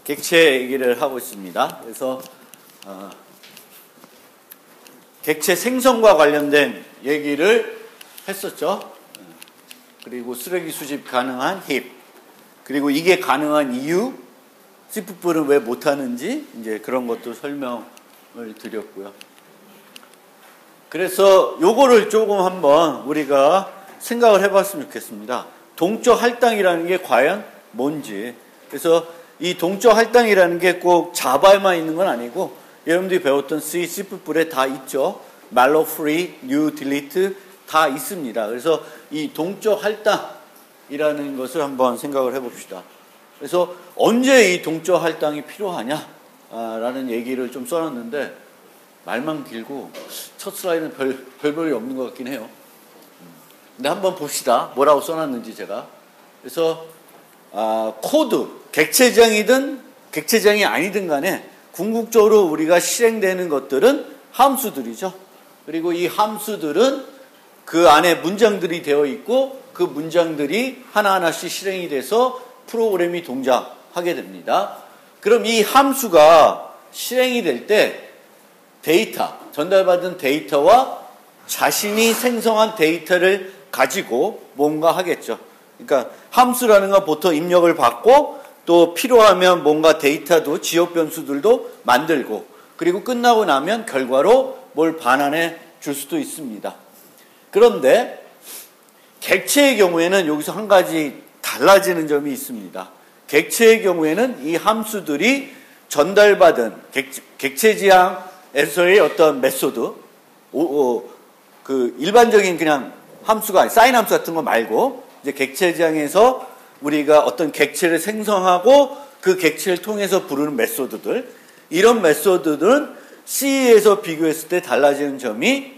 객체 얘기를 하고 있습니다. 그래서 객체 생성과 관련된 얘기를 했었죠. 그리고 쓰레기 수집 가능한 힙, 그리고 이게 가능한 이유, C++은 왜 못하는지 이제 그런 것도 설명을 드렸고요. 그래서 요거를 조금 한번 우리가 생각을 해봤으면 좋겠습니다. 동적 할당이라는 게 과연 뭔지. 그래서 이 동적 할당이라는 게 꼭 자바에만 있는 건 아니고 여러분들이 배웠던 C, C++에 다 있죠. malloc, free, new, delete 다 있습니다. 그래서 이 동적 할당이라는 것을 한번 생각을 해봅시다. 그래서 언제 이 동적 할당이 필요하냐라는 얘기를 좀 써놨는데 말만 길고 첫 슬라이드는 별볼이 없는 것 같긴 해요. 근데 한번 봅시다. 뭐라고 써놨는지 제가. 그래서 코드, 객체장이든 객체장이 아니든 간에 궁극적으로 우리가 실행되는 것들은 함수들이죠. 그리고 이 함수들은 그 안에 문장들이 되어 있고 그 문장들이 하나하나씩 실행이 돼서 프로그램이 동작하게 됩니다. 그럼 이 함수가 실행이 될 때 데이터, 전달받은 데이터와 자신이 생성한 데이터를 가지고 뭔가 하겠죠. 그러니까 함수라는 건 보통 입력을 받고 또 필요하면 뭔가 데이터도 지역 변수들도 만들고 그리고 끝나고 나면 결과로 뭘 반환해 줄 수도 있습니다. 그런데 객체의 경우에는 여기서 한 가지 달라지는 점이 있습니다. 객체의 경우에는 이 함수들이 전달받은 객체지향에서의 어떤 메소드, 그 일반적인 그냥 함수가 아니, 사인 함수 같은 거 말고 이제 객체지향에서 우리가 어떤 객체를 생성하고 그 객체를 통해서 부르는 메소드들, 이런 메소드들은 C에서 비교했을 때 달라지는 점이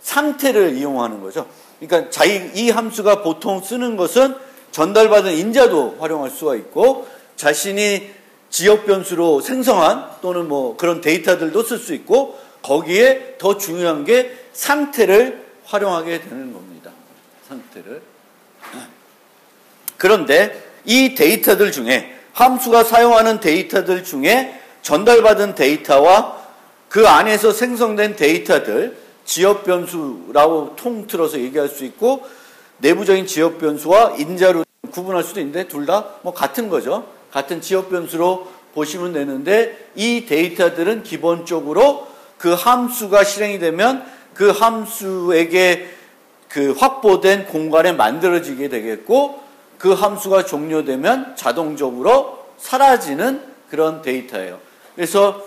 상태를 이용하는 거죠. 그러니까 이 함수가 보통 쓰는 것은 전달받은 인자도 활용할 수가 있고 자신이 지역 변수로 생성한 또는 뭐 그런 데이터들도 쓸 수 있고 거기에 더 중요한 게 상태를 활용하게 되는 겁니다. 상태를. 그런데 이 데이터들 중에 함수가 사용하는 데이터들 중에 전달받은 데이터와 그 안에서 생성된 데이터들, 지역 변수라고 통틀어서 얘기할 수 있고 내부적인 지역 변수와 인자로 구분할 수도 있는데 둘 다 뭐 같은 거죠. 같은 지역 변수로 보시면 되는데 이 데이터들은 기본적으로 그 함수가 실행이 되면 그 함수에게 그 확보된 공간에 만들어지게 되겠고 그 함수가 종료되면 자동적으로 사라지는 그런 데이터예요. 그래서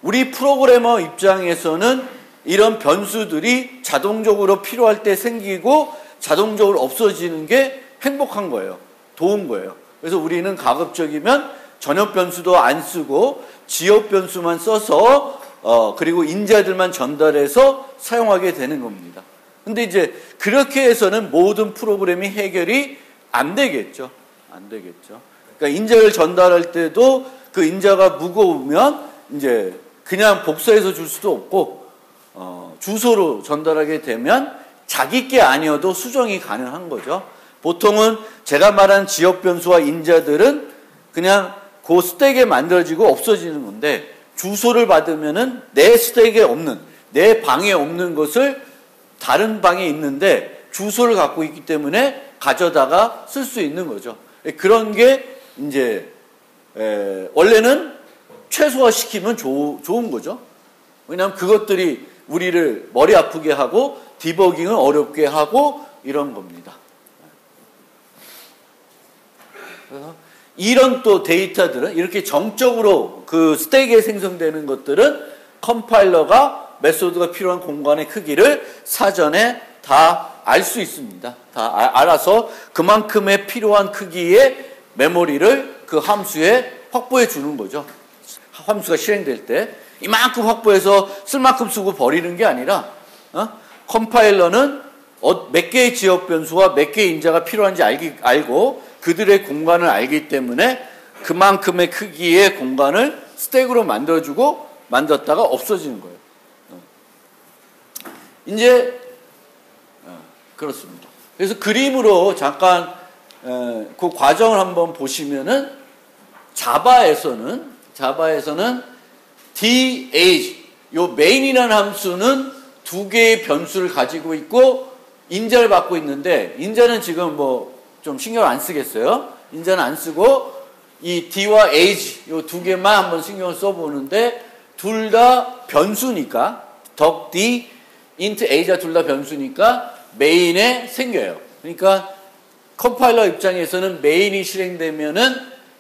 우리 프로그래머 입장에서는 이런 변수들이 자동적으로 필요할 때 생기고 자동적으로 없어지는 게 행복한 거예요. 좋은 거예요. 그래서 우리는 가급적이면 전역 변수도 안 쓰고 지역 변수만 써서 그리고 인자들만 전달해서 사용하게 되는 겁니다. 근데 이제 그렇게 해서는 모든 프로그램이 해결이 안 되겠죠. 안 되겠죠. 그러니까 인자를 전달할 때도 그 인자가 무거우면 이제 그냥 복사해서 줄 수도 없고 주소로 전달하게 되면 자기 게 아니어도 수정이 가능한 거죠. 보통은 제가 말한 지역 변수와 인자들은 그냥 그 스택에 만들어지고 없어지는 건데 주소를 받으면은 내 스택에 없는, 내 방에 없는 것을 다른 방에 있는데 주소를 갖고 있기 때문에 가져다가 쓸 수 있는 거죠. 그런 게 이제 원래는 최소화시키면 좋은 거죠. 왜냐하면 그것들이 우리를 머리 아프게 하고 디버깅을 어렵게 하고 이런 겁니다. 그래서 이런 또 데이터들은 이렇게 정적으로 그 스택에 생성되는 것들은 컴파일러가 메소드가 필요한 공간의 크기를 사전에 다 알 수 있습니다. 다 알아서 그만큼의 필요한 크기의 메모리를 그 함수에 확보해 주는 거죠. 함수가 실행될 때 이만큼 확보해서 쓸 만큼 쓰고 버리는 게 아니라 컴파일러는 몇 개의 지역 변수와 몇 개의 인자가 필요한지 알고 그들의 공간을 알기 때문에 그만큼의 크기의 공간을 스택으로 만들어주고 만들었다가 없어지는 거예요. 이제 그렇습니다. 그래서 그림으로 잠깐 그 과정을 한번 보시면은 자바에서는 DH, 요 main이라는 함수는 두 개의 변수를 가지고 있고 인자를 받고 있는데, 인자는 지금 뭐 좀 신경을 안 쓰겠어요. 인자는 안 쓰고 이 D와 H 요 두 개만 한번 신경을 써보는데, 둘 다 변수니까 덕 D int A가 둘 다 변수니까 main에 생겨요. 그러니까 컴파일러 입장에서는 main이 실행되면은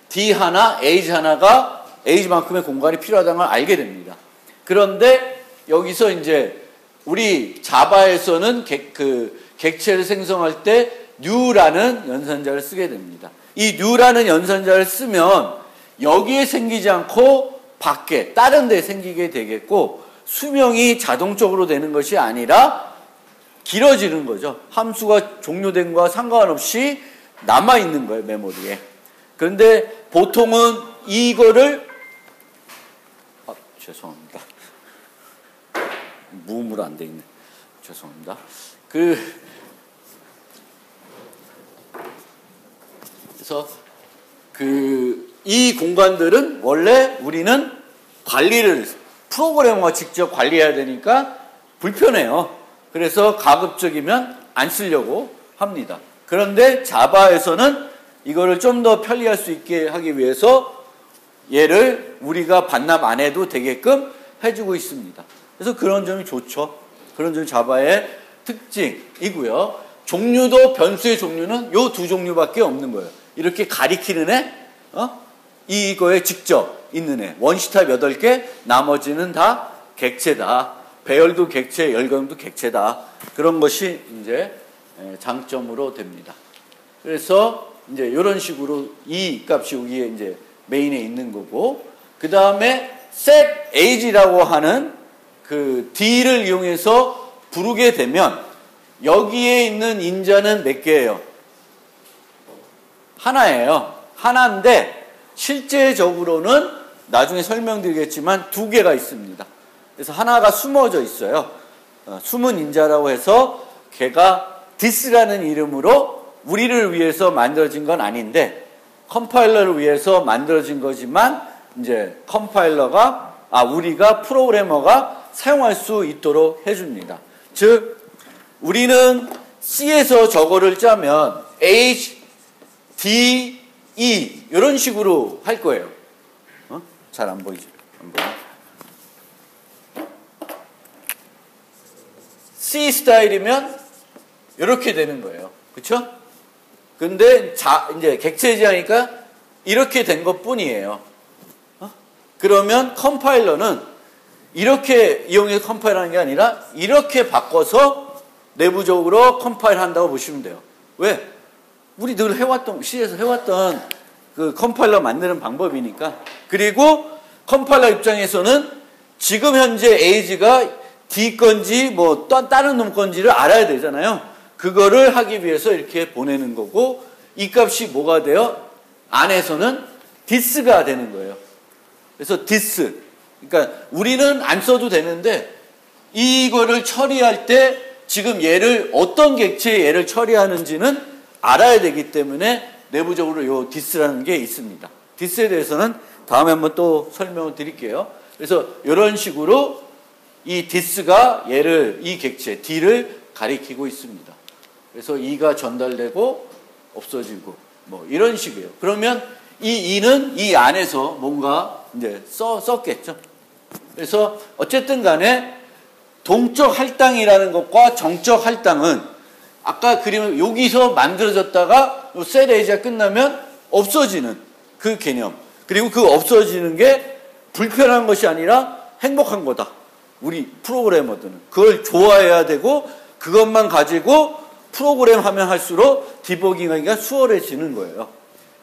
D 하나, H 하나가 H만큼의 공간이 필요하다는 걸 알게 됩니다. 그런데 여기서 이제 우리 자바에서는 객체를 생성할 때 new라는 연산자를 쓰게 됩니다. 이 new라는 연산자를 쓰면 여기에 생기지 않고 밖에 다른 데 생기게 되겠고, 수명이 자동적으로 되는 것이 아니라 길어지는 거죠. 함수가 종료된 거와 상관없이 남아있는 거예요, 메모리에. 그런데 보통은 이거를 죄송합니다. 무음으로 안 돼 있네. 죄송합니다. 그래서 이 공간들은 원래 우리는 프로그래머가 직접 관리해야 되니까 불편해요. 그래서 가급적이면 안 쓰려고 합니다. 그런데 자바에서는 이거를 좀 더 편리할 수 있게 하기 위해서 얘를 우리가 반납 안 해도 되게끔 해주고 있습니다. 그래서 그런 점이 좋죠. 그런 점이 자바의 특징이고요. 종류도, 변수의 종류는 요 두 종류밖에 없는 거예요. 이렇게 가리키는 애, 이거에 직접 있는 애. 원시 타입 8개, 나머지는 다 객체다. 배열도 객체, 열감도 객체다. 그런 것이 이제 장점으로 됩니다. 그래서 이제 이런 식으로 이 값이 여기에 이제 메인에 있는 거고, 그 다음에 set age라고 하는 그 D를 이용해서 부르게 되면 여기에 있는 인자는 몇 개예요? 하나예요. 하나인데 실제적으로는 나중에 설명드리겠지만 두 개가 있습니다. 그래서 하나가 숨어져 있어요. 숨은 인자라고 해서 걔가 this라는 이름으로 우리를 위해서 만들어진 건 아닌데 컴파일러를 위해서 만들어진 거지만 이제 우리가 프로그래머가 사용할 수 있도록 해줍니다. 즉 우리는 C에서 저거를 짜면 H, D, E 이런 식으로 할 거예요. 잘 안 보이죠? 안 보여? C 스타일이면 이렇게 되는 거예요. 그렇죠? 근데 이제 객체지하니까 이렇게 된 것뿐이에요. 그러면 컴파일러는 이렇게 이용해서 컴파일하는 게 아니라 이렇게 바꿔서 내부적으로 컴파일 한다고 보시면 돼요. 왜? 우리 늘 C에서 해왔던 그 컴파일러 만드는 방법이니까. 그리고 컴파일러 입장에서는 지금 현재 age가 D 건지 뭐 다른 놈 건지를 알아야 되잖아요. 그거를 하기 위해서 이렇게 보내는 거고, 이 값이 뭐가 돼요? 안에서는 this가 되는 거예요. 그래서 this. 그러니까 우리는 안 써도 되는데 이거를 처리할 때 지금 얘를 어떤 객체에 얘를 처리하는지는 알아야 되기 때문에 내부적으로 요 this라는 게 있습니다. this에 대해서는 다음에 한번 또 설명을 드릴게요. 그래서 이런 식으로 이 this가 이 객체 D를 가리키고 있습니다. 그래서 E가 전달되고 없어지고 뭐 이런 식이에요. 그러면 이 E는 이 안에서 뭔가 이제 썼겠죠. 그래서 어쨌든 간에 동적 할당이라는 것과 정적 할당은 아까 그림을 여기서 만들어졌다가 set age가 끝나면 없어지는 그 개념. 그리고 그 없어지는 게 불편한 것이 아니라 행복한 거다. 우리 프로그래머들은 그걸 좋아해야 되고 그것만 가지고 프로그램 하면 할수록 디버깅하기가 수월해지는 거예요.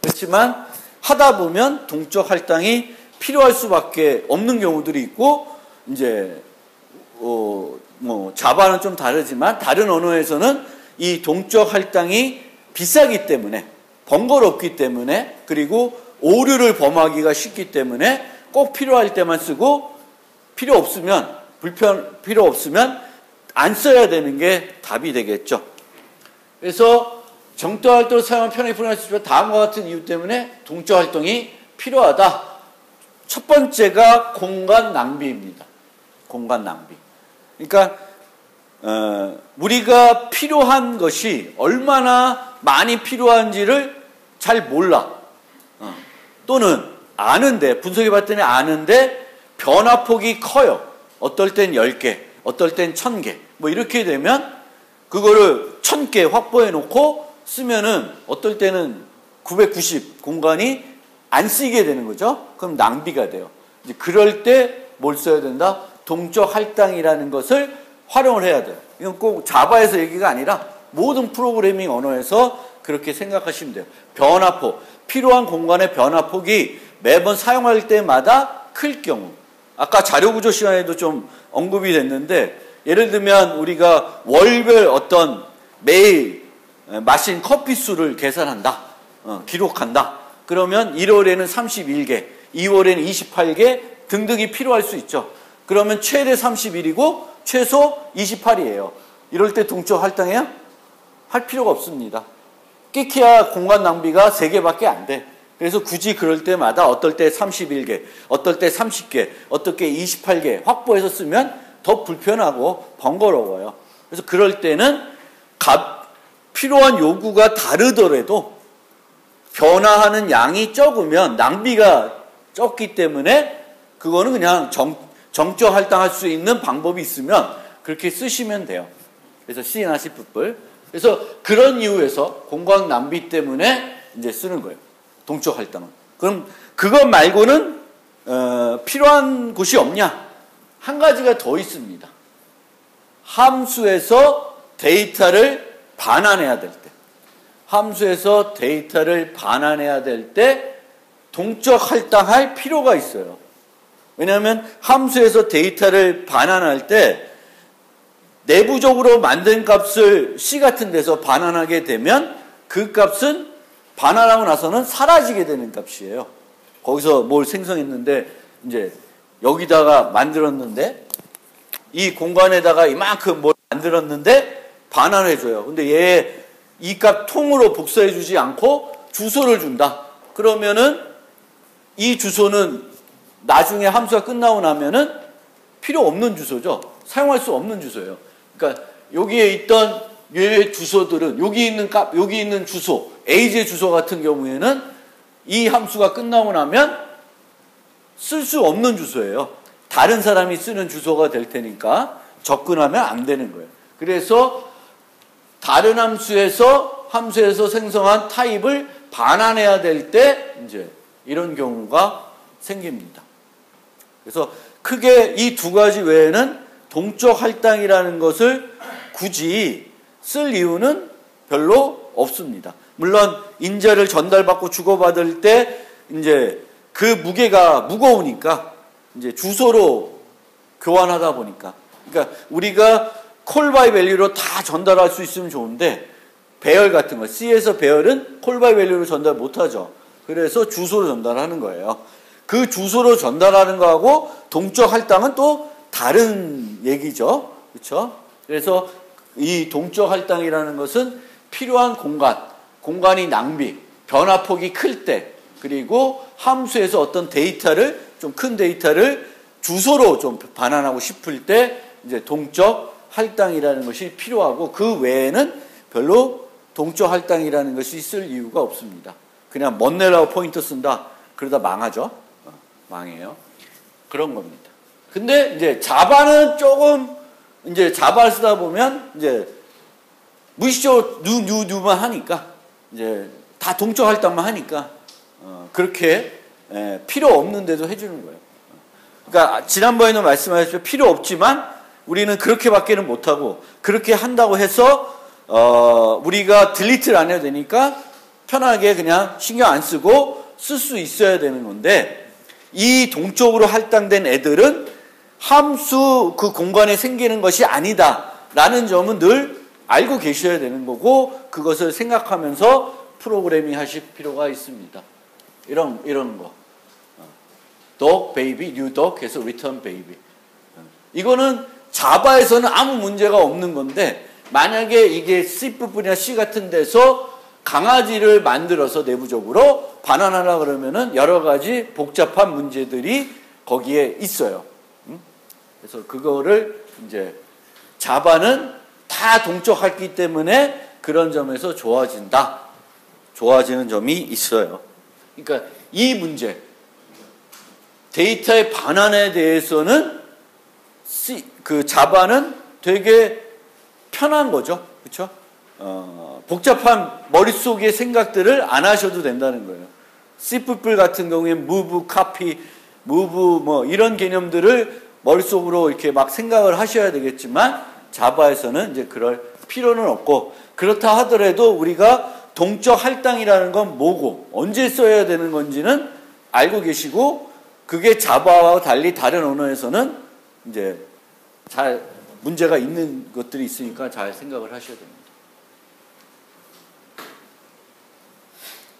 그렇지만 하다 보면 동적 할당이 필요할 수밖에 없는 경우들이 있고, 이제 자바는 좀 다르지만 다른 언어에서는 이 동적 할당이 비싸기 때문에, 번거롭기 때문에, 그리고 오류를 범하기가 쉽기 때문에 꼭 필요할 때만 쓰고 필요 없으면 안 써야 되는 게 답이 되겠죠. 그래서 정적 활동을 사용하면 편하게 풀어낼 수 있지만 다음과 같은 이유 때문에 동적 활동이 필요하다. 첫 번째가 공간 낭비입니다. 공간 낭비. 그러니까 우리가 필요한 것이 얼마나 많이 필요한지를 잘 몰라. 또는 아는데, 분석해 봤더니 아는데 변화폭이 커요. 어떨 땐 10개, 어떨 땐 1000개. 뭐 이렇게 되면 그거를 1000개 확보해 놓고 쓰면은 어떨 때는 990 공간이 안 쓰이게 되는 거죠. 그럼 낭비가 돼요. 이제 그럴 때 뭘 써야 된다? 동적 할당이라는 것을 활용을 해야 돼요. 이건 꼭 자바에서 얘기가 아니라 모든 프로그래밍 언어에서 그렇게 생각하시면 돼요. 변화폭, 필요한 공간의 변화폭이 매번 사용할 때마다 클 경우, 아까 자료구조 시간에도 좀 언급이 됐는데, 예를 들면 우리가 월별 어떤 매일 마신 커피 수를 계산한다, 기록한다. 그러면 1월에는 31개, 2월에는 28개 등등이 필요할 수 있죠. 그러면 최대 31이고 최소 28이에요. 이럴 때 동적 할당해야 할 필요가 없습니다. 끼키야 공간 낭비가 3개밖에 안 돼. 그래서 굳이 그럴 때마다 어떨 때 31개, 어떨 때 30개, 어떨 때 28개 확보해서 쓰면 더 불편하고 번거로워요. 그래서 그럴 때는 필요한 요구가 다르더라도 변화하는 양이 적으면 낭비가 적기 때문에 그거는 그냥 정적 할당할 수 있는 방법이 있으면 그렇게 쓰시면 돼요. 그래서 C나 C++. 그래서 그런 이유에서 공간 낭비 때문에 이제 쓰는 거예요. 동적 할당은. 그럼 그것 말고는 필요한 곳이 없냐? 한 가지가 더 있습니다. 함수에서 데이터를 반환해야 될 때. 함수에서 데이터를 반환해야 될 때 동적 할당할 필요가 있어요. 왜냐하면 함수에서 데이터를 반환할 때 내부적으로 만든 값을 C 같은 데서 반환하게 되면 그 값은 반환하고 나서는 사라지게 되는 값이에요. 거기서 뭘 생성했는데 이제 여기다가 만들었는데 이 공간에다가 이만큼 뭘 만들었는데 반환해줘요. 근데 얘 이 값 통으로 복사해주지 않고 주소를 준다. 그러면은 이 주소는 나중에 함수가 끝나고 나면은 필요 없는 주소죠. 사용할 수 없는 주소예요. 그러니까 여기에 있던 얘 주소들은 여기 있는 주소, AJ 주소 같은 경우에는 이 함수가 끝나고 나면 쓸 수 없는 주소예요. 다른 사람이 쓰는 주소가 될 테니까 접근하면 안 되는 거예요. 그래서 다른 함수에서 생성한 타입을 반환해야 될 때 이제 이런 경우가 생깁니다. 그래서 크게 이 두 가지 외에는 동적 할당이라는 것을 굳이 쓸 이유는 별로 없습니다. 물론 인재를 전달받고 주고받을 때 이제 그 무게가 무거우니까 이제 주소로 교환하다 보니까, 그러니까 우리가 콜 바이 밸류로 다 전달할 수 있으면 좋은데 배열 같은 거, C에서 배열은 콜 바이 밸류로 전달 못하죠. 그래서 주소로 전달하는 거예요. 그 주소로 전달하는 거하고 동적 할당은 또 다른 얘기죠. 그렇죠? 그래서 이 동적 할당이라는 것은 필요한 공간이 낭비, 변화폭이 클 때, 그리고 함수에서 어떤 데이터를, 좀 큰 데이터를 주소로 좀 반환하고 싶을 때 이제 동적 할당이라는 것이 필요하고, 그 외에는 별로 동적 할당이라는 것이 쓸 이유가 없습니다. 그냥 먼 내라고 포인터 쓴다. 그러다 망하죠. 망해요. 그런 겁니다. 근데 이제 자바는 조금 이제 자바를 쓰다 보면 이제 무의식적으로 뉴만 하니까 이제 다 동적 할당만 하니까 그렇게 필요 없는데도 해주는 거예요. 그러니까 지난번에도 말씀하셨죠. 필요 없지만 우리는 그렇게밖에는 못하고, 그렇게 한다고 해서 우리가 딜리트를 안 해도 되니까 편하게 그냥 신경 안 쓰고 쓸 수 있어야 되는 건데, 이 동적으로 할당된 애들은 함수 그 공간에 생기는 것이 아니다라는 점은 늘 알고 계셔야 되는 거고, 그것을 생각하면서 프로그래밍 하실 필요가 있습니다. 이런 거. dog, baby, new dog 해서 return baby. 이거는 자바에서는 아무 문제가 없는 건데, 만약에 이게 C++이나 C 같은 데서 강아지를 만들어서 내부적으로 반환하려 그러면은 여러 가지 복잡한 문제들이 거기에 있어요. 그래서 그거를 이제 자바는 다 동적했기 때문에 그런 점에서 좋아지는 점이 있어요. 그러니까 이 문제, 데이터의 반환에 대해서는 그 자바는 되게 편한 거죠. 그렇죠? 복잡한 머릿속의 생각들을 안 하셔도 된다는 거예요. C++ 같은 경우에 move, copy, move 뭐 이런 개념들을 머릿속으로 이렇게 막 생각을 하셔야 되겠지만 자바에서는 이제 그럴 필요는 없고, 그렇다 하더라도 우리가 동적 할당이라는 건 뭐고 언제 써야 되는 건지는 알고 계시고, 그게 자바와 달리 다른 언어에서는 이제 잘 문제가 있는 것들이 있으니까 잘 생각을 하셔야 됩니다.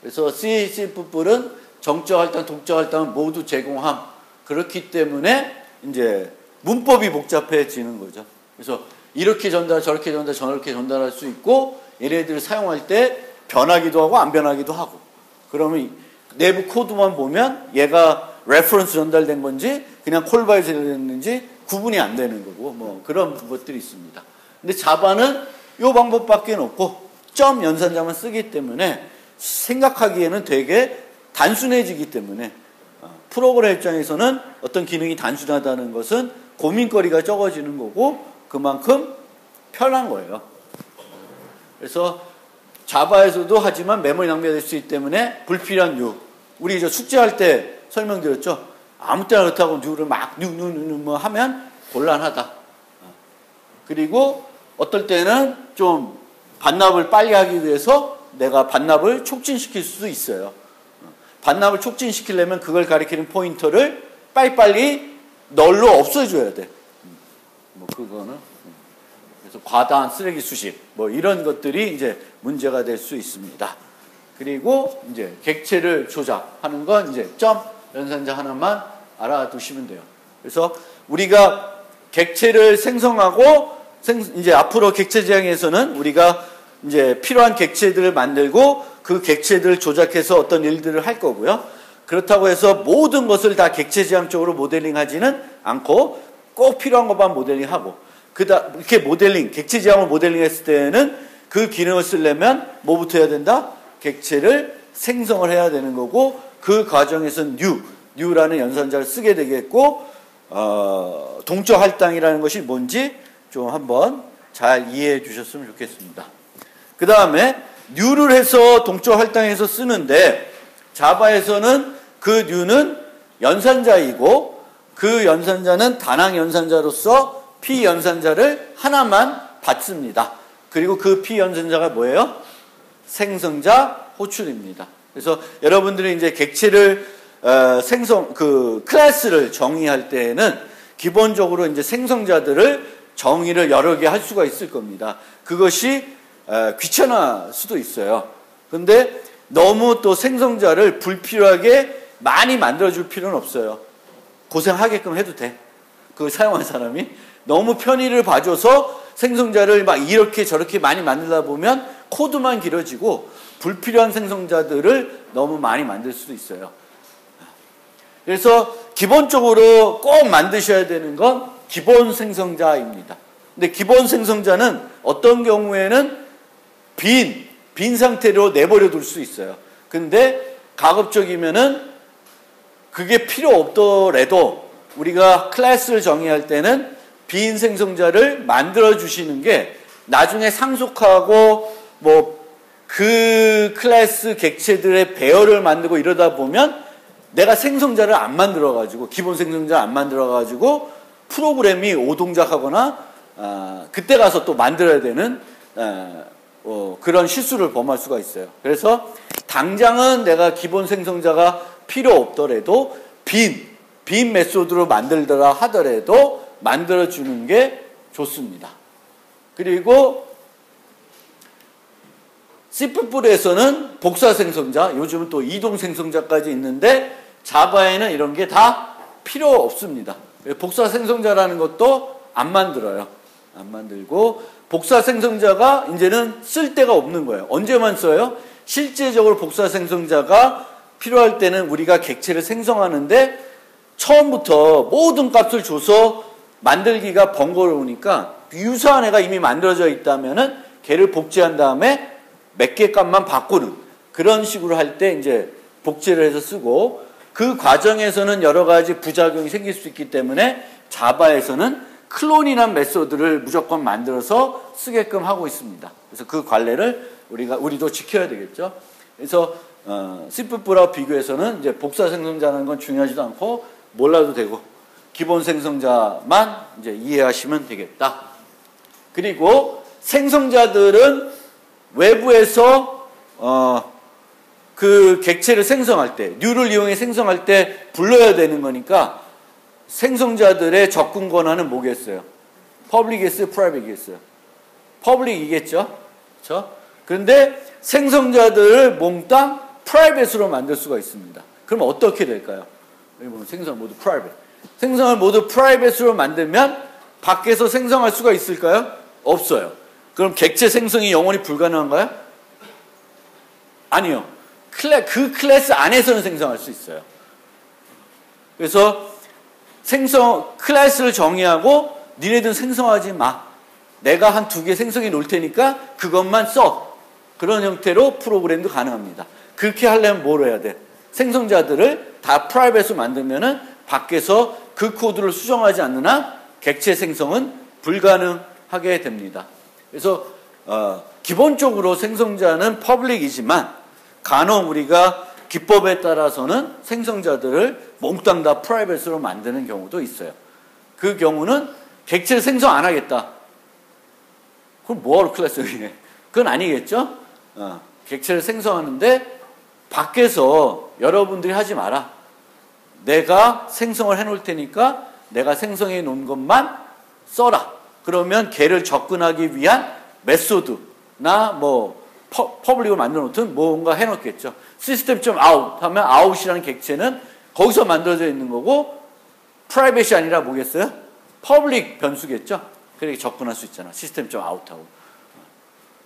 그래서 C++은 정적 할당, 동적 할당을 모두 제공함. 그렇기 때문에 이제 문법이 복잡해지는 거죠. 그래서 이렇게 전달, 저렇게 전달, 저렇게 전달할 수 있고, 얘네들을 사용할 때 변하기도 하고 안 변하기도 하고. 그러면 내부 코드만 보면 얘가 레퍼런스 전달된 건지 그냥 콜바이 전달됐는지 구분이 안 되는 거고, 뭐 그런 것들이 있습니다. 근데 자바는 이 방법밖에 없고 점 연산자만 쓰기 때문에 생각하기에는 되게 단순해지기 때문에 프로그램 입장에서는 어떤 기능이 단순하다는 것은 고민거리가 적어지는 거고 그만큼 편한 거예요. 그래서 자바에서도 하지만 메모리 낭비가 될 수 있기 때문에 불필요한 뉴. 우리 저 숙제할 때 설명드렸죠. 아무 때나 그렇다고 뉴를 막 뭐 하면 곤란하다. 그리고 어떨 때는 좀 반납을 빨리 하기 위해서 내가 반납을 촉진시킬 수도 있어요. 반납을 촉진시키려면 그걸 가리키는 포인터를 빨리빨리 널로 없애줘야 돼. 뭐 그거는 그래서 과다한 쓰레기 수집 뭐 이런 것들이 이제 문제가 될 수 있습니다. 그리고 이제 객체를 조작하는 건 이제 점 연산자 하나만 알아두시면 돼요. 그래서 우리가 객체를 생성하고 이제 앞으로 객체 지향에서는 우리가 이제 필요한 객체들을 만들고 그 객체들을 조작해서 어떤 일들을 할 거고요. 그렇다고 해서 모든 것을 다 객체 지향적으로 모델링하지는 않고 꼭 필요한 것만 모델링하고, 이렇게 모델링, 객체 지향을 모델링했을 때는 그 기능을 쓰려면 뭐부터 해야 된다? 객체를 생성을 해야 되는 거고, 그 과정에서는 뉴라는 연산자를 쓰게 되겠고, 동적 할당이라는 것이 뭔지 좀 한번 잘 이해해 주셨으면 좋겠습니다. 그 다음에 뉴를 해서 동적 할당해서 쓰는데, 자바에서는 그 뉴는 연산자이고 그 연산자는 단항 연산자로서 P 연산자를 하나만 받습니다. 그리고 그 P 연산자가 뭐예요? 생성자 호출입니다. 그래서 여러분들이 이제 객체를 클래스를 정의할 때에는 기본적으로 이제 생성자들을 정의를 여러 개 할 수가 있을 겁니다. 그것이 귀찮을 수도 있어요. 근데 너무 또 생성자를 불필요하게 많이 만들어줄 필요는 없어요. 고생하게끔 해도 돼. 그걸 사용한 사람이. 너무 편의를 봐줘서 생성자를 막 이렇게 저렇게 많이 만들다 보면 코드만 길어지고 불필요한 생성자들을 너무 많이 만들 수도 있어요. 그래서 기본적으로 꼭 만드셔야 되는 건 기본 생성자입니다. 근데 기본 생성자는 어떤 경우에는 빈 상태로 내버려 둘 수 있어요. 근데 가급적이면은 그게 필요 없더라도 우리가 클래스를 정의할 때는 빈 생성자를 만들어 주시는 게 나중에 상속하고 뭐 그 클래스 객체들의 배열을 만들고 이러다 보면 내가 생성자를 안 만들어 가지고 기본 생성자를 안 만들어 가지고 프로그램이 오동작하거나 그때 가서 또 만들어야 되는 그런 실수를 범할 수가 있어요. 그래서 당장은 내가 기본 생성자가 필요 없더라도 빈 메소드로 만들더라 하더라도 만들어주는 게 좋습니다. 그리고 C++에서는 복사 생성자, 요즘은 또 이동 생성자까지 있는데 자바에는 이런 게 다 필요 없습니다. 복사 생성자라는 것도 안 만들어요. 안 만들고 복사 생성자가 이제는 쓸 데가 없는 거예요. 언제만 써요? 실제적으로 복사 생성자가 필요할 때는 우리가 객체를 생성하는데 처음부터 모든 값을 줘서 만들기가 번거로우니까 유사한 애가 이미 만들어져 있다면은 걔를 복제한 다음에 몇 개 값만 바꾸는 그런 식으로 할 때 이제 복제를 해서 쓰고, 그 과정에서는 여러 가지 부작용이 생길 수 있기 때문에 자바에서는 클론이라는 메소드를 무조건 만들어서 쓰게끔 하고 있습니다. 그래서 그 관례를 우리도 지켜야 되겠죠. 그래서 C++하고 비교해서는 이제 복사 생성자라는 건 중요하지도 않고 몰라도 되고 기본 생성자만 이제 이해하시면 되겠다. 그리고 생성자들은 외부에서 그 객체를 생성할 때, 류를 이용해 생성할 때 불러야 되는 거니까 생성자들의 접근 권한은 뭐겠어요? 퍼블릭이겠어요? 프라이빗이겠어요? 퍼블릭이겠죠? 그렇죠? 그런데 생성자들을 몽땅 프라이빗으로 만들 수가 있습니다. 그럼 어떻게 될까요? 여기 보면 생성 모두 프라이빗. 생성을 모두 프라이빗으로 만들면 밖에서 생성할 수가 있을까요? 없어요. 그럼 객체 생성이 영원히 불가능한가요? 아니요. 그 클래스 안에서는 생성할 수 있어요. 그래서 클래스를 정의하고 니네들 생성하지 마. 내가 한 2개 생성해 놓을 테니까 그것만 써. 그런 형태로 프로그램도 가능합니다. 그렇게 하려면 뭘 해야 돼? 생성자들을 다 프라이빗으로 만들면은 밖에서 그 코드를 수정하지 않는 한 객체 생성은 불가능하게 됩니다. 그래서 기본적으로 생성자는 퍼블릭이지만 간혹 우리가 기법에 따라서는 생성자들을 몽땅 다 프라이빗으로 만드는 경우도 있어요. 그 경우는 객체를 생성 안 하겠다. 그럼 뭐하러 클래스를 해? 그건 아니겠죠? 객체를 생성하는데 밖에서 여러분들이 하지 마라. 내가 생성을 해놓을 테니까 내가 생성해 놓은 것만 써라. 그러면 걔를 접근하기 위한 메소드나 뭐 퍼블릭을 만들어 놓든 뭔가 해놓겠죠. 시스템.out 하면 out이라는 객체는 거기서 만들어져 있는 거고 프라이빗이 아니라 뭐겠어요? 퍼블릭 변수겠죠. 그렇게 접근할 수 있잖아. 시스템.out하고.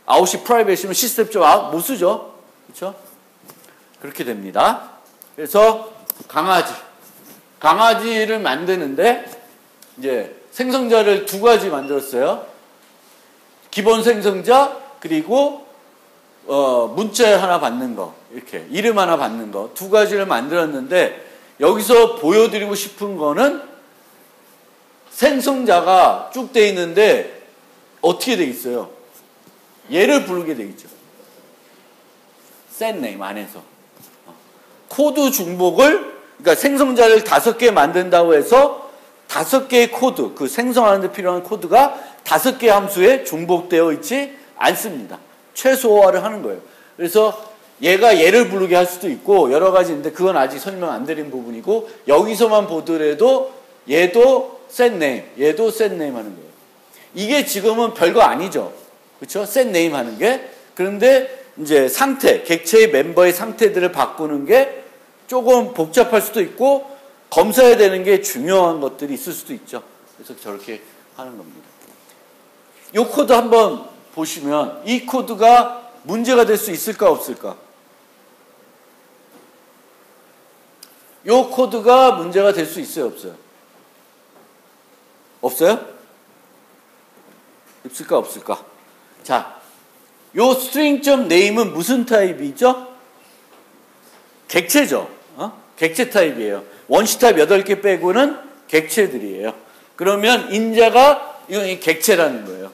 out이 프라이빗이면 시스템.out 못 쓰죠. 그렇죠? 그렇게 됩니다. 그래서 강아지를 만드는데 이제 생성자를 2가지 만들었어요. 기본 생성자 그리고 문자 하나 받는 거, 이렇게 이름 하나 받는 거 2가지를 만들었는데 여기서 보여드리고 싶은 거는 생성자가 쭉 돼 있는데 어떻게 돼 있어요? 얘를 부르게 돼 있죠. setName 안에서 코드 중복을, 그러니까 생성자를 5개 만든다고 해서 5개의 코드, 그 생성하는 데 필요한 코드가 5개의 함수에 중복되어 있지 않습니다. 최소화를 하는 거예요. 그래서 얘가 얘를 부르게 할 수도 있고 여러 가지인데 그건 아직 설명 안 드린 부분이고, 여기서만 보더라도 얘도 setName, 얘도 setName 하는 거예요. 이게 지금은 별거 아니죠. 그렇죠? setName 하는 게. 그런데 이제 상태, 객체의 멤버의 상태들을 바꾸는 게 조금 복잡할 수도 있고 검사해야 되는 게 중요한 것들이 있을 수도 있죠. 그래서 저렇게 하는 겁니다. 이 코드 한번 보시면 이 코드가 문제가 될 수 있을까 없을까? 이 코드가 문제가 될 수 있어요 없어요? 없어요? 있을까 없을까? 자, 요 string.name은 무슨 타입이죠? 객체죠. 객체 타입이에요. 원시 타입 8개 빼고는 객체들이에요. 그러면 인자가 이건 객체라는 거예요.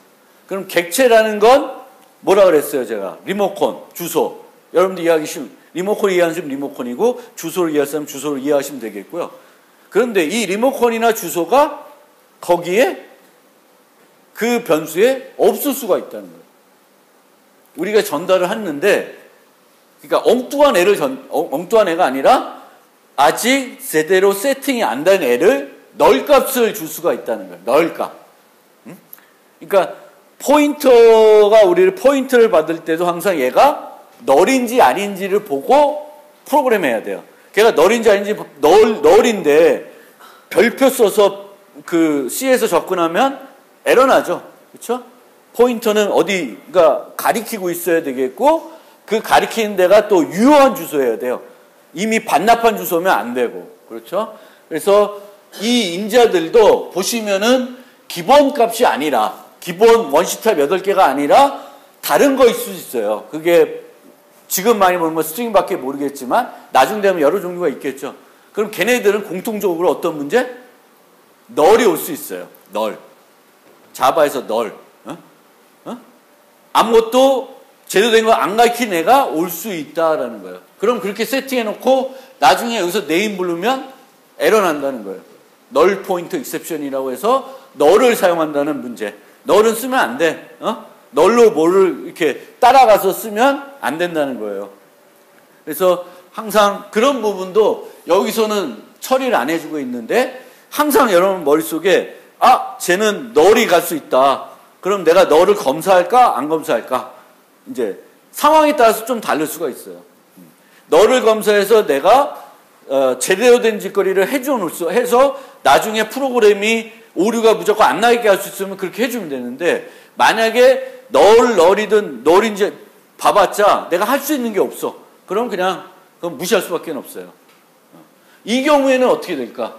그럼 객체라는 건 뭐라 그랬어요 제가? 리모컨, 주소. 여러분들 이해하시면 리모컨 이해하시면 리모컨이고 주소를 이해하시면 주소를 이해하시면 되겠고요. 그런데 이 리모컨이나 주소가 거기에 그 변수에 없을 수가 있다는 거예요. 우리가 전달을 했는데, 그러니까 엉뚱한 애가 아니라 아직 제대로 세팅이 안 된 애를 널 값을 줄 수가 있다는 거예요. 널 값. 그러니까 포인터가 우리를 포인트를 받을 때도 항상 얘가 널인지 아닌지를 보고 프로그램해야 돼요. 걔가 널인지 아닌지 널인데 별표 써서 그 C에서 접근하면 에러 나죠. 그렇죠? 포인터는 어디가 가리키고 있어야 되겠고 그 가리키는 데가 또 유효한 주소여야 돼요. 이미 반납한 주소면 안 되고. 그렇죠? 그래서 이 임자들도 보시면은 기본 값이 아니라, 기본 원시탑 8개가 아니라 다른 거일 수 있어요. 그게 지금 많이 보면 스트링밖에 모르겠지만 나중 되면 여러 종류가 있겠죠. 그럼 걔네들은 공통적으로 어떤 문제? 널이 올 수 있어요. 널. 자바에서 널. 아무것도 제대로 된 거 안 가르친 애가 올 수 있다라는 거예요. 그럼 그렇게 세팅해놓고 나중에 여기서 네임 부르면 에러 난다는 거예요. 널 포인트 익셉션이라고 해서 널을 사용한다는 문제. 널은 쓰면 안 돼. 널로 뭐를 이렇게 따라가서 쓰면 안 된다는 거예요. 그래서 항상 그런 부분도 여기서는 처리를 안 해주고 있는데 항상 여러분 머릿속에 쟤는 널이 갈 수 있다. 그럼 내가 널을 검사할까? 안 검사할까? 이제 상황에 따라서 좀 다를 수가 있어요. 널을 검사해서 내가 제대로 된 짓거리를 해서 나중에 프로그램이 오류가 무조건 안 나게 할 수 있으면 그렇게 해주면 되는데 만약에 널이든 널인지 봐봤자 내가 할 수 있는 게 없어. 그럼 그냥 그건 무시할 수밖에 없어요. 이 경우에는 어떻게 될까?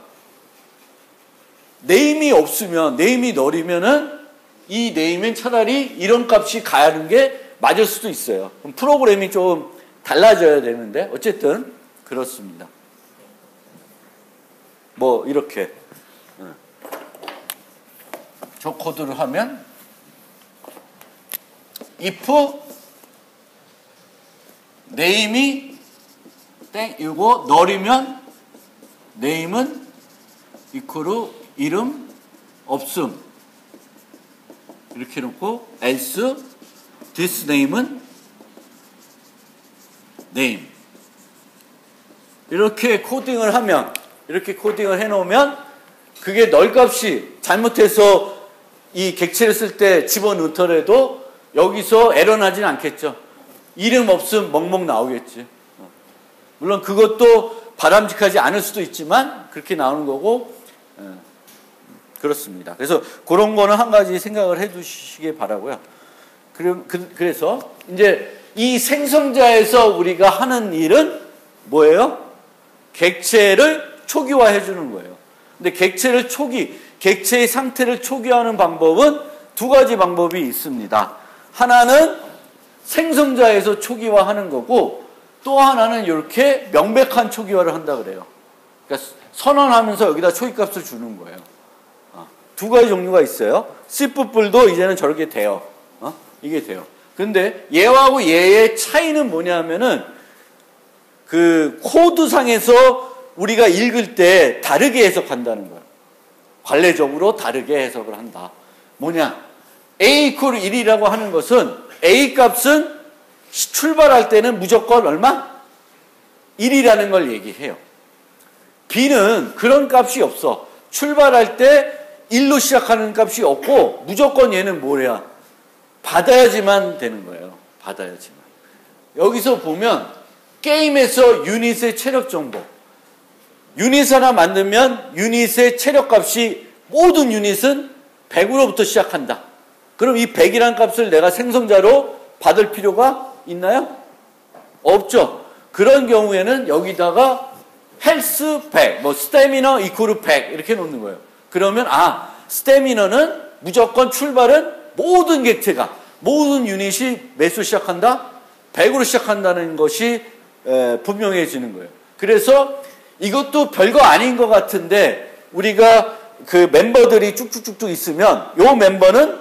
네임이 없으면, 네임이 널이면은 이 네임은 차라리 이런 값이 가는 게 맞을 수도 있어요. 그럼 프로그램이 좀 달라져야 되는데 어쨌든 그렇습니다. 뭐 이렇게 저 코드를 하면 if 네임이 이거 널이면 네임은 이퀄 이름 없음 이렇게 놓고 else this name은 name 이렇게 코딩을 하면 이렇게 코딩을 해놓으면 그게 널 값이 잘못해서 이 객체를 쓸 때 집어넣더라도 여기서 에러 나진 않겠죠. 이름 없음 멍멍 나오겠지. 물론 그것도 바람직하지 않을 수도 있지만 그렇게 나오는 거고 그렇습니다. 그래서 그런 거는 한 가지 생각을 해 두시기 바라고요. 그래서 이제 이 생성자에서 우리가 하는 일은 뭐예요? 객체를 초기화해 주는 거예요. 근데 객체의 상태를 초기화하는 방법은 두 가지 방법이 있습니다. 하나는 생성자에서 초기화하는 거고 또 하나는 이렇게 명백한 초기화를 한다 그래요. 그러니까 선언하면서 여기다 초기값을 주는 거예요. 두 가지 종류가 있어요. C뿔도 이제는 저렇게 돼요. 이게 돼요. 근데 얘하고 얘의 차이는 뭐냐면은 그 코드상에서 우리가 읽을 때 다르게 해석한다는 거예요. 관례적으로 다르게 해석을 한다. 뭐냐? A 이퀄 1이라고 하는 것은 A 값은 출발할 때는 무조건 얼마? 1이라는 걸 얘기해요. B는 그런 값이 없어. 출발할 때 1로 시작하는 값이 없고 무조건 얘는 뭐래야? 받아야지만 되는 거예요. 받아야지만. 여기서 보면 게임에서 유닛의 체력 정보. 유닛 하나 만들면 유닛의 체력값이 모든 유닛은 100으로부터 시작한다. 그럼 이 100이라는 값을 내가 생성자로 받을 필요가 있나요? 없죠. 그런 경우에는 여기다가 헬스 100, 스태미너 이퀄 100 이렇게 놓는 거예요. 그러면 스태미너는 무조건 출발은 모든 객체가 모든 유닛이 몇으로 시작한다? 100으로 시작한다는 것이 분명해지는 거예요. 그래서 이것도 별거 아닌 것 같은데 우리가 그 멤버들이 쭉쭉쭉쭉 있으면 요 멤버는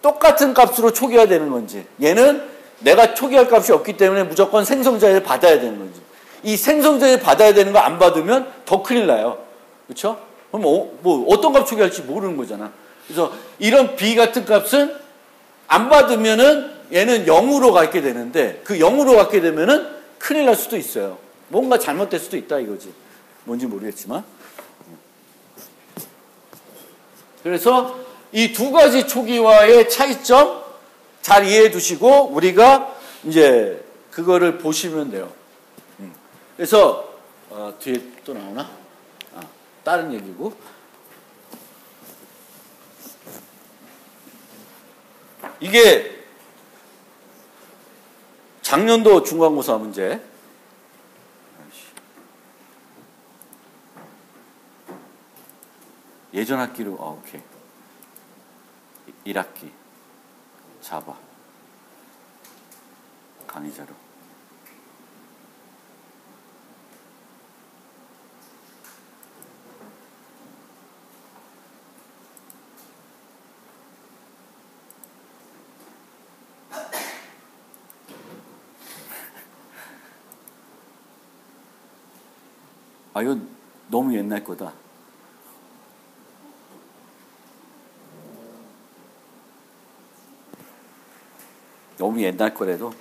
똑같은 값으로 초기화되는 건지 얘는 내가 초기화할 값이 없기 때문에 무조건 생성자를 받아야 되는 건지 이 생성자를 받아야 되는 거 안 받으면 더 큰일 나요. 그렇죠? 그럼 어떤 값 초기화할지 모르는 거잖아. 그래서 이런 B 같은 값은 안 받으면은 얘는 0으로 가게 되는데 그 0으로 가게 되면은 큰일 날 수도 있어요. 뭔가 잘못될 수도 있다 이거지. 뭔지 모르겠지만. 그래서 이 두 가지 초기화의 차이점 잘 이해해 두시고 우리가 이제 그거를 보시면 돼요. 그래서 뒤에 또 나오나? 다른 얘기고. 이게 작년도 중간고사 문제. 예전 학기로, 오케이. 1학기. 자바. 강의자료. 아, 이거 너무 옛날 거다. 너무 옛날 거라도.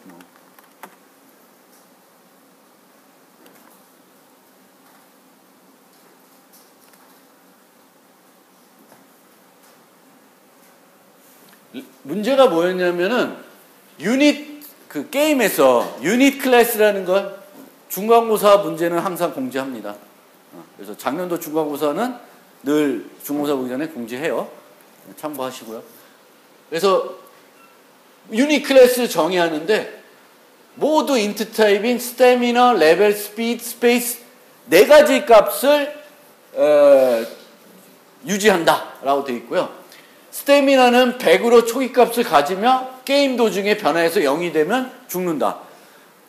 문제가 뭐였냐면은 그 게임에서 유닛 클래스라는 걸 중간고사 문제는 항상 공지합니다. 그래서 작년도 중간고사는 늘 중간고사 보기 전에 공지해요. 참고하시고요. 그래서 유닛 클래스 정의하는데 모두 인트 타입인 스태미너, 레벨, 스피드, 스페이스 네 가지 값을 유지한다 라고 되어 있고요. 스태미너는 100으로 초기 값을 가지며 게임 도중에 변화해서 0이 되면 죽는다.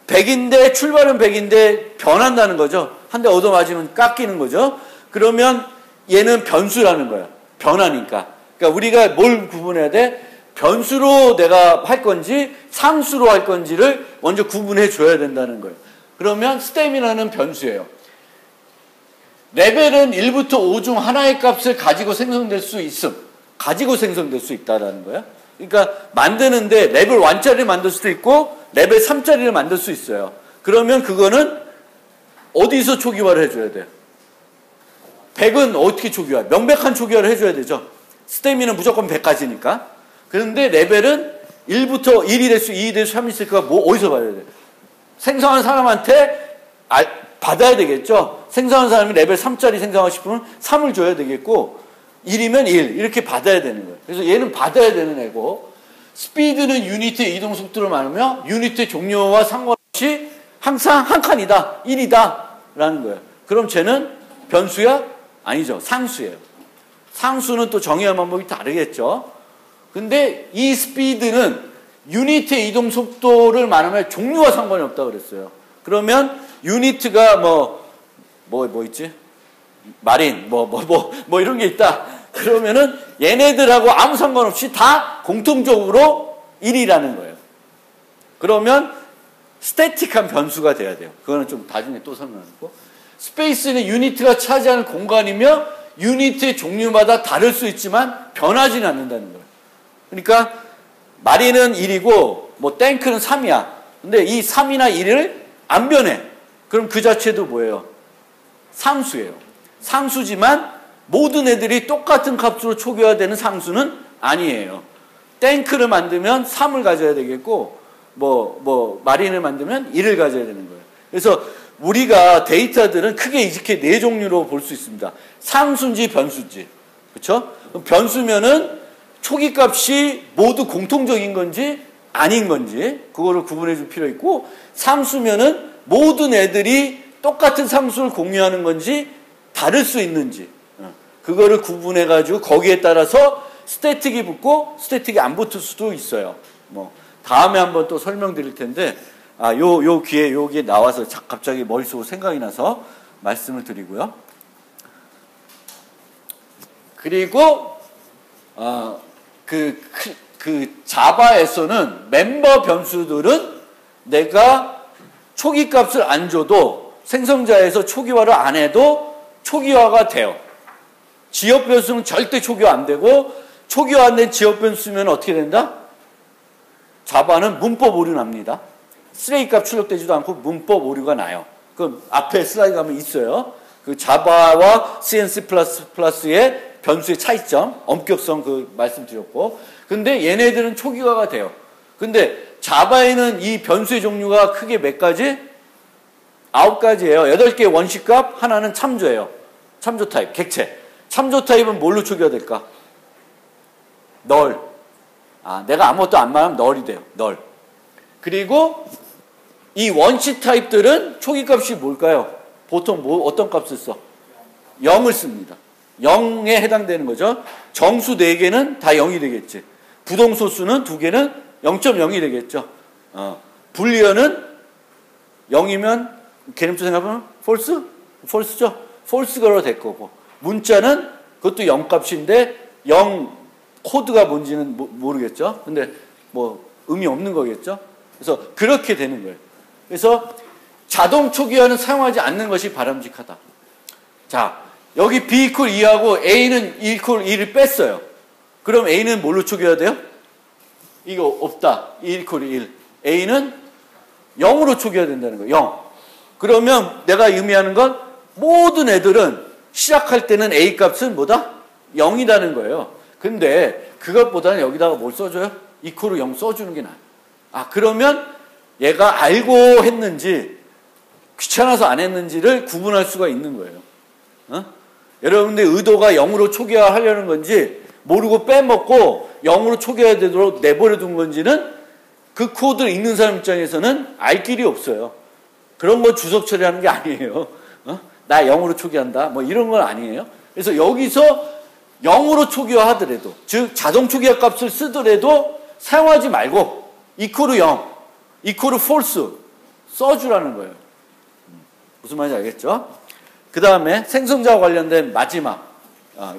100인데 출발은 100인데 변한다는 거죠. 한 대 얻어맞으면 깎이는 거죠. 그러면 얘는 변수라는 거야. 변하니까. 그러니까 우리가 뭘 구분해야 돼? 변수로 내가 할 건지 상수로 할 건지를 먼저 구분해 줘야 된다는 거예요. 그러면 스태미너는 변수예요. 레벨은 1부터 5 중 하나의 값을 가지고 생성될 수 있음. 가지고 생성될 수 있다라는 거예요. 그러니까 만드는데 레벨 1짜리를 만들 수도 있고 레벨 3짜리를 만들 수 있어요. 그러면 그거는 어디서 초기화를 해줘야 돼요? 100은 어떻게 초기화? 명백한 초기화를 해줘야 되죠. 스태미는 무조건 100까지니까. 그런데 레벨은 1부터 1이 될 수, 2이 될 수, 3이 있을까? 뭐 어디서 받아야 돼요? 생성한 사람한테 받아야 되겠죠. 생성한 사람이 레벨 3짜리 생성하고 싶으면 3을 줘야 되겠고 1이면 1 이렇게 받아야 되는 거예요. 그래서 얘는 받아야 되는 애고 스피드는 유닛의 이동 속도를 말하며 유닛의 종류와 상관없이 항상 한 칸이다. 1이다. 라는 거예요. 그럼 쟤는 변수야? 아니죠. 상수예요. 상수는 또 정의할 방법이 다르겠죠. 근데 이 스피드는 유닛의 이동 속도를 말하면 종류와 상관이 없다고 그랬어요. 그러면 유니트가 뭐 있지? 마린, 뭐 이런 게 있다. 그러면은 얘네들하고 아무 상관없이 다 공통적으로 1이라는 거예요. 그러면 스태틱한 변수가 돼야 돼요. 그거는 좀 나중에 또 설명하고. 스페이스는 유니트가 차지하는 공간이며 유니트의 종류마다 다를 수 있지만 변하지는 않는다는 거예요. 그러니까 마린은 1이고 뭐 탱크는 3이야. 근데 이 3이나 1을 안 변해. 그럼 그 자체도 뭐예요? 상수예요. 상수지만 모든 애들이 똑같은 값으로 초기화되는 상수는 아니에요. 탱크를 만들면 3을 가져야 되겠고 마린을 만들면 1을 가져야 되는 거예요. 그래서 우리가 데이터들은 크게 이렇게 네 종류로 볼 수 있습니다. 상수인지 변수인지. 그렇죠? 변수면은 초기 값이 모두 공통적인 건지 아닌 건지 그거를 구분해 줄 필요 있고, 상수면은 모든 애들이 똑같은 상수를 공유하는 건지 다를 수 있는지 그거를 구분해 가지고 거기에 따라서 스태틱이 붙고 스태틱이 안 붙을 수도 있어요. 다음에 한번 또 설명드릴 텐데 요 귀에 여기에 나와서 갑자기 머릿속으로 생각이 나서 말씀을 드리고요. 그리고 그 자바에서는 멤버 변수들은 내가 초기 값을 안 줘도 생성자에서 초기화를 안 해도 초기화가 돼요. 지역 변수는 절대 초기화 안 되고, 초기화 안 된 지역 변수면 어떻게 된다? 자바는 문법 오류 납니다. 쓰레기 값 출력되지도 않고 문법 오류가 나요. 그 앞에 슬라이드 가면 있어요. 그 자바와 C++의 변수의 차이점, 엄격성 그 말씀드렸고, 근데 얘네들은 초기화가 돼요. 근데 자바에는 이 변수의 종류가 크게 몇 가지? 9가지예요. 8개의 원시값, 하나는 참조예요. 참조 타입, 객체. 참조 타입은 뭘로 초기화될까? 널. 내가 아무것도 안 말하면 널이 돼요. 널. 그리고 이 원시 타입들은 초기값이 뭘까요? 보통 어떤 값을 써? 0을 씁니다. 0에 해당되는 거죠. 정수 4개는 다 0이 되겠지. 부동소수는 2개는 0.0이 되겠죠. 불리언은 0이면 개념적으로 생각하면 false? false죠. false가 될 거고. 문자는 그것도 0값인데 0 코드가 뭔지는 모르겠죠. 근데 뭐 의미 없는 거겠죠. 그래서 그렇게 되는 거예요. 그래서 자동 초기화는 사용하지 않는 것이 바람직하다. 자, 여기 B equal 2하고 A는 E equal 2를 뺐어요. 그럼 A는 뭘로 초기화돼요? 이거 없다. E equal 1. A는 0으로 초기화된다는 거예요. 0. 그러면 내가 의미하는 건 모든 애들은 시작할 때는 A 값은 뭐다? 0이라는 거예요. 근데 그것보다는 여기다가 뭘 써줘요? equal 0 써주는 게 나아요. 그러면 얘가 알고 했는지 귀찮아서 안 했는지를 구분할 수가 있는 거예요. 여러분들 의도가 0으로 초기화하려는 건지 모르고 빼먹고 0으로 초기화되도록 내버려 둔 건지는 그 코드를 읽는 사람 입장에서는 알 길이 없어요. 그런 거 주석 처리하는 게 아니에요. 나 0으로 초기화한다. 뭐 이런 건 아니에요. 그래서 여기서 0으로 초기화하더라도, 즉 자동 초기화 값을 쓰더라도 사용하지 말고 equal 0, equal false 써주라는 거예요. 무슨 말인지 알겠죠? 그 다음에 생성자와 관련된 마지막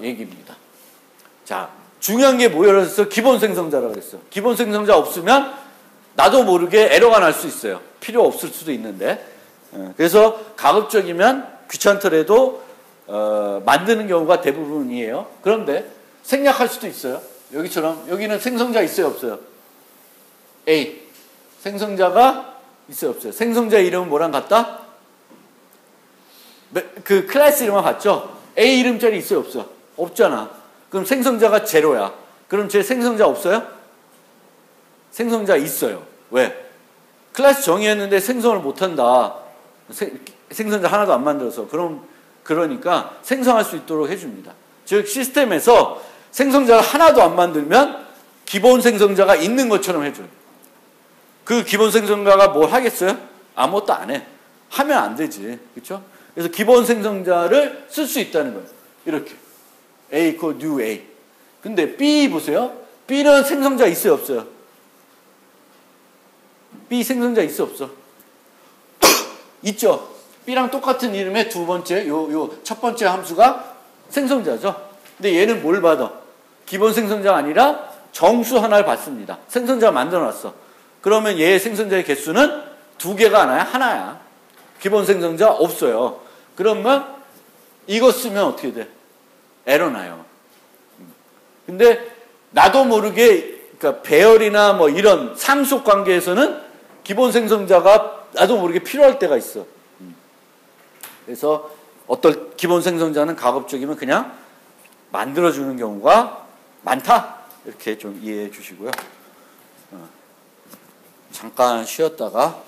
얘기입니다. 자, 중요한 게 뭐예요? 그래서 기본 생성자라고 그랬어요. 기본 생성자 없으면 나도 모르게 에러가 날 수 있어요. 필요 없을 수도 있는데. 그래서 가급적이면 귀찮더라도 만드는 경우가 대부분이에요. 그런데 생략할 수도 있어요. 여기처럼 여기는 생성자 있어요, 없어요? A. 생성자가 있어요, 없어요? 생성자 이름은 뭐랑 같다? 그 클래스 이름과 같죠? A 이름짜리 있어요, 없어요? 없잖아. 그럼 생성자가 제로야. 그럼 제 생성자 없어요? 생성자 있어요. 왜? 클래스 정의했는데 생성을 못한다. 생성자 하나도 안 만들어서. 그러니까 생성할 수 있도록 해줍니다. 즉 시스템에서 생성자를 하나도 안 만들면 기본 생성자가 있는 것처럼 해줘요. 그 기본 생성자가 뭘 하겠어요? 아무것도 안 해. 하면 안 되지. 그렇죠? 그래서 기본 생성자를 쓸 수 있다는 거예요. 이렇게. A equal new A. 근데 B 보세요. B는 생성자 있어요, 없어요? B 생성자 있어, 없어? 있죠? B랑 똑같은 이름의 두 번째, 요 첫 번째 함수가 생성자죠? 근데 얘는 뭘 받아? 기본 생성자가 아니라 정수 하나를 받습니다. 생성자 만들어 놨어. 그러면 얘의 생성자의 개수는 2개가 아니야? 하나야. 기본 생성자 없어요. 그러면 이거 쓰면 어떻게 돼? 에러 나요. 근데 나도 모르게, 그러니까 배열이나 뭐 이런 상속 관계에서는 기본 생성자가 나도 모르게 필요할 때가 있어. 그래서 어떤 기본 생성자는 가급적이면 그냥 만들어주는 경우가 많다. 이렇게 좀 이해해 주시고요. 잠깐 쉬었다가